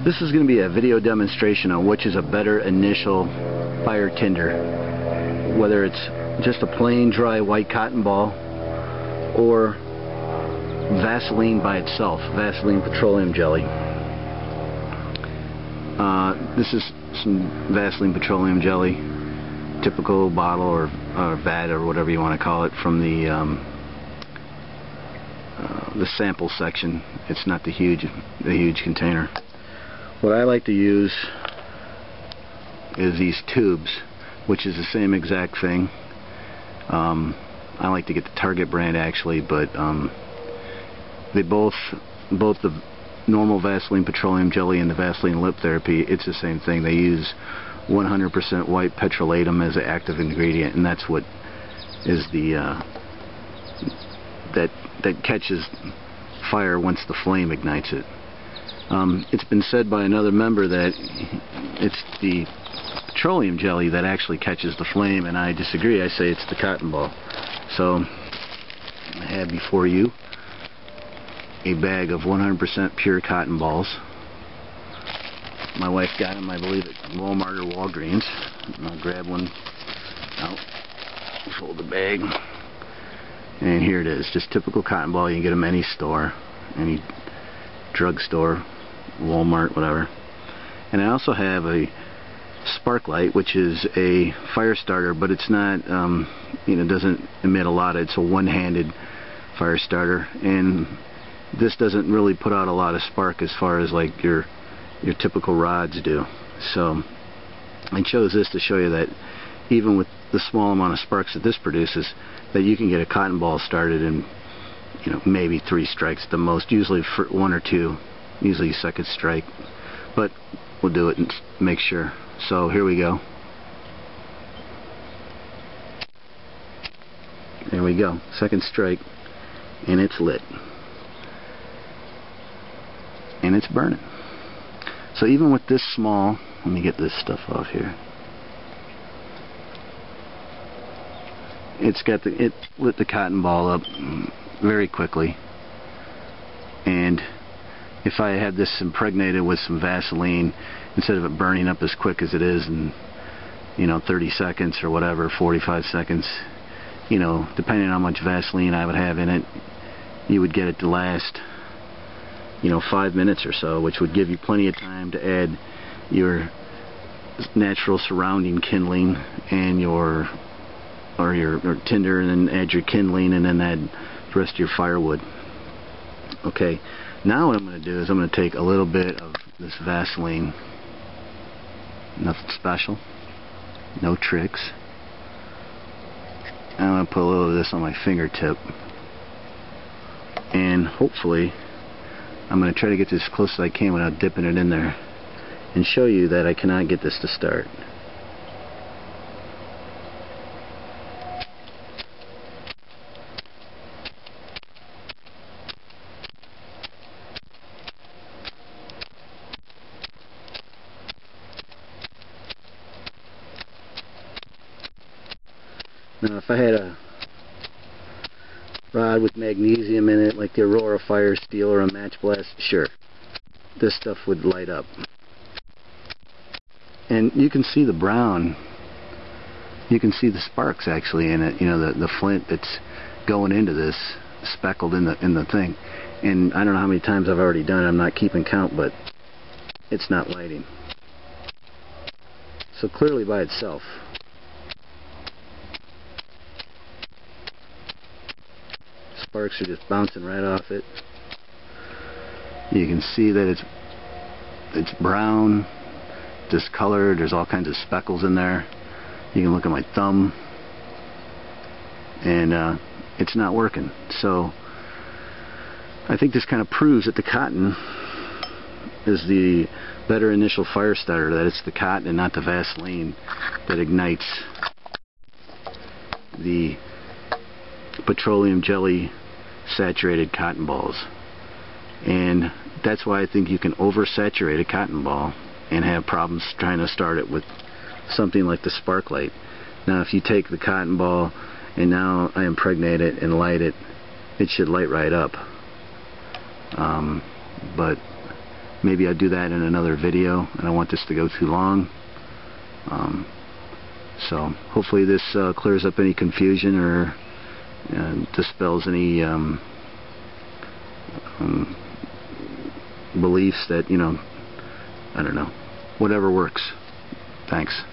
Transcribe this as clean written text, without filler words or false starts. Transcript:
This is going to be a video demonstration on which is a better initial fire tinder, whether it's just a plain dry white cotton ball or Vaseline by itself, Vaseline petroleum jelly. This is some Vaseline petroleum jelly, typical bottle or vat or whatever you want to call it from the sample section. It's not the huge container. What I like to use is these tubes, which is the same exact thing. I like to get the Target brand actually, but they both the normal Vaseline petroleum jelly and the Vaseline lip therapy, it's the same thing. They use 100% white petroleum as the active ingredient, and that's what is the that catches fire once the flame ignites it. It's been said by another member that it's the petroleum jelly that actually catches the flame, and I disagree. I say it's the cotton ball. So I have before you a bag of 100% pure cotton balls. My wife got them, I believe, at Walmart or Walgreens. And I'll grab one out, fold the bag, and here it is. Just typical cotton ball. You can get them any store, any drugstore, Walmart, whatever. And I also have a spark light, which is a fire starter, but it's not, doesn't emit a lot. It's a one-handed fire starter, and this doesn't really put out a lot of spark as far as like your typical rods do. So I chose this to show you that even with the small amount of sparks that this produces, that you can get a cotton ball started in maybe 3 strikes at the most, usually for 1 or 2, usually second strike, but we'll do it and make sure. So here we go. There we go, second strike, and it's lit, and it's burning. So even with this small, let me get this stuff off here. It lit the cotton ball up very quickly, and if I had this impregnated with some Vaseline, instead of it burning up as quick as it is in 30 seconds or whatever, 45 seconds, depending on how much Vaseline I would have in it, you would get it to last 5 minutes or so, which would give you plenty of time to add your natural surrounding kindling and your tinder, and then add your kindling, and then add the rest of your firewood. Okay, now what I'm going to do is I'm going to take a little bit of this Vaseline, nothing special, no tricks. I'm going to put a little of this on my fingertip, and hopefully I'm going to try to get this as close as I can without dipping it in there, and show you that I cannot get this to start. Now if I had a rod with magnesium in it, like the Aurora Fire Steel or a Match Blast, sure, this stuff would light up. And you can see the brown, you can see the sparks actually in it, the flint that's going into this, speckled in the thing. And I don't know how many times I've already done it, I'm not keeping count, but it's not lighting. So clearly by itself. Sparks are just bouncing right off it. You can see that it's brown, discolored. There's all kinds of speckles in there. You can look at my thumb, and it's not working. So I think this kind of proves that the cotton is the better initial fire starter, that it's the cotton and not the Vaseline that ignites the petroleum jelly saturated cotton balls. And that's why I think you can oversaturate a cotton ball and have problems trying to start it with something like the spark light. Now if you take the cotton ball and now I impregnate it and light it, it should light right up. But maybe I'll do that in another video. I don't want this to go too long. So hopefully this clears up any confusion or dispels any beliefs that, I don't know, whatever works. Thanks.